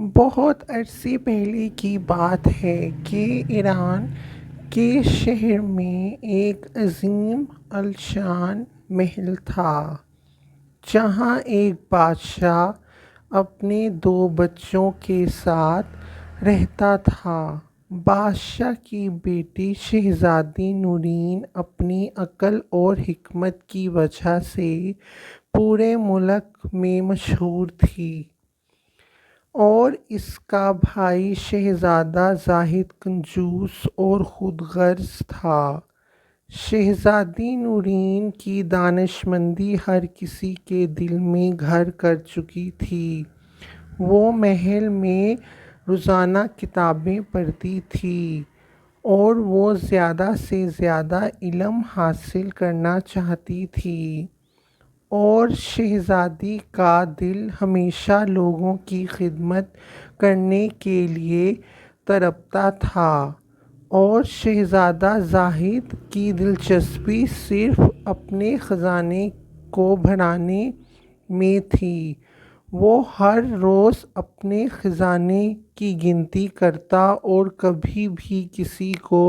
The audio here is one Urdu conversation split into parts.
بہت عرصے پہلے کی بات ہے کہ ایران کے شہر میں ایک عظیم الشان محل تھا، جہاں ایک بادشاہ اپنے دو بچوں کے ساتھ رہتا تھا۔ بادشاہ کی بیٹی شہزادی نورین اپنی عقل اور حکمت کی وجہ سے پورے ملک میں مشہور تھی، اور اس کا بھائی شہزادہ زاہد کنجوس اور خود غرض تھا۔ شہزادی نورین کی دانش مندی ہر کسی کے دل میں گھر کر چکی تھی۔ وہ محل میں روزانہ کتابیں پڑھتی تھی، اور وہ زیادہ سے زیادہ علم حاصل کرنا چاہتی تھی، اور شہزادی کا دل ہمیشہ لوگوں کی خدمت کرنے کے لیے تڑپتا تھا، اور شہزادہ زاہد کی دلچسپی صرف اپنے خزانے کو بڑھانے میں تھی۔ وہ ہر روز اپنے خزانے کی گنتی کرتا اور کبھی بھی کسی کو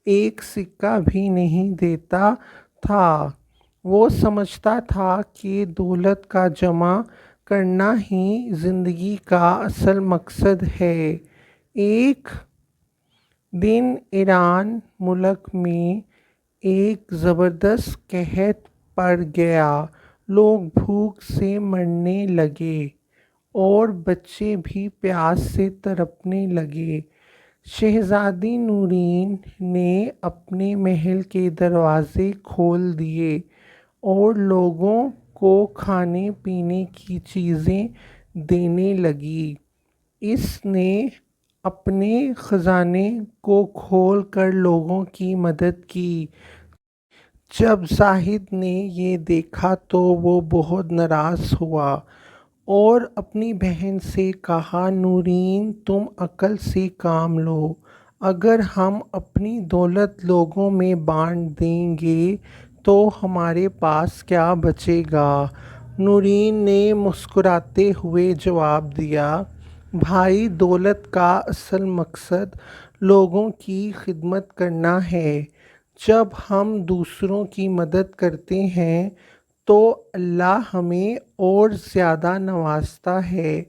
ایک سکہ بھی نہیں دیتا تھا۔ وہ سمجھتا تھا کہ دولت کا جمع کرنا ہی زندگی کا اصل مقصد ہے۔ ایک دن ایران ملک میں ایک زبردست قحط پڑ گیا۔ لوگ بھوک سے مرنے لگے، اور بچے بھی پیاس سے تڑپنے لگے۔ شہزادی نورین نے اپنے محل کے دروازے کھول دیے اور لوگوں کو کھانے پینے کی چیزیں دینے لگی۔ اس نے اپنے خزانے کو کھول کر لوگوں کی مدد کی۔ جب زاہد نے یہ دیکھا تو وہ بہت ناراض ہوا، اور اپنی بہن سے کہا، نورین، تم عقل سے کام لو۔ اگر ہم اپنی دولت لوگوں میں بانٹ دیں گے تو ہمارے پاس کیا بچے گا؟ نورین نے مسکراتے ہوئے جواب دیا، بھائی، دولت کا اصل مقصد لوگوں کی خدمت کرنا ہے۔ جب ہم دوسروں کی مدد کرتے ہیں تو اللہ ہمیں اور زیادہ نوازتا ہے۔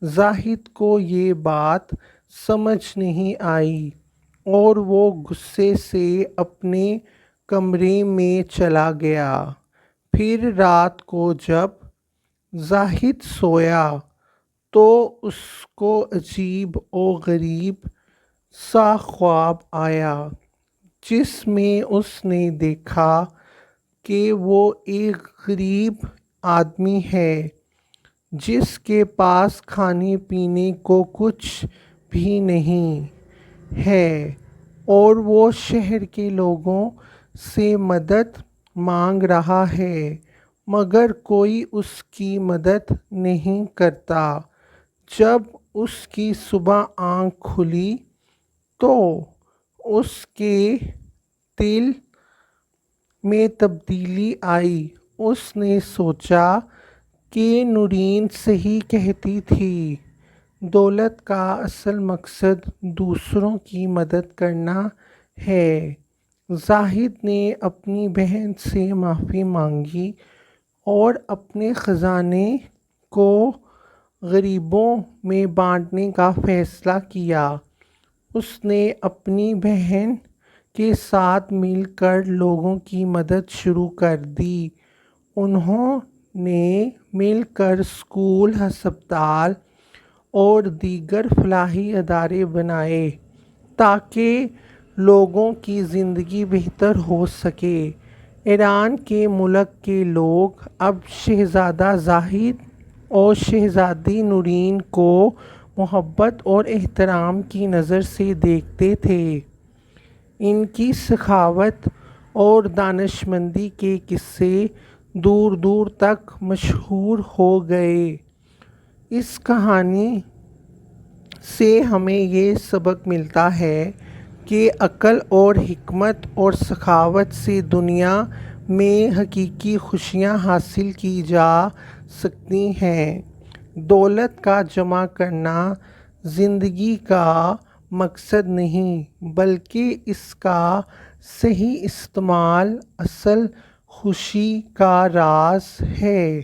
زاہد کو یہ بات سمجھ نہیں آئی، اور وہ غصے سے اپنے کمرے میں چلا گیا۔ پھر رات کو جب زاہد سویا تو اس کو عجیب و غریب سا خواب آیا، جس میں اس نے دیکھا کہ وہ ایک غریب آدمی ہے، جس کے پاس کھانے پینے کو کچھ بھی نہیں ہے، اور وہ شہر کے لوگوں سے مدد مانگ رہا ہے، مگر کوئی اس کی مدد نہیں کرتا۔ جب اس کی صبح آنکھ کھلی تو اس کے دل میں تبدیلی آئی۔ اس نے سوچا کہ نورین صحیح کہتی تھی، دولت کا اصل مقصد دوسروں کی مدد کرنا ہے۔ زاہد نے اپنی بہن سے معافی مانگی اور اپنے خزانے کو غریبوں میں بانٹنے کا فیصلہ کیا۔ اس نے اپنی بہن کے ساتھ مل کر لوگوں کی مدد شروع کر دی۔ انہوں نے مل کر اسکول، ہسپتال اور دیگر فلاحی ادارے بنائے تاکہ لوگوں کی زندگی بہتر ہو سکے۔ ایران کے ملک کے لوگ اب شہزادہ زاہد اور شہزادی نورین کو محبت اور احترام کی نظر سے دیکھتے تھے۔ ان کی سخاوت اور دانش مندی کے قصے دور دور تک مشہور ہو گئے۔ اس کہانی سے ہمیں یہ سبق ملتا ہے کہ عقل اور حکمت اور سخاوت سے دنیا میں حقیقی خوشیاں حاصل کی جا سکتی ہیں۔ دولت کا جمع کرنا زندگی کا مقصد نہیں، بلکہ اس کا صحیح استعمال اصل خوشی کا راز ہے۔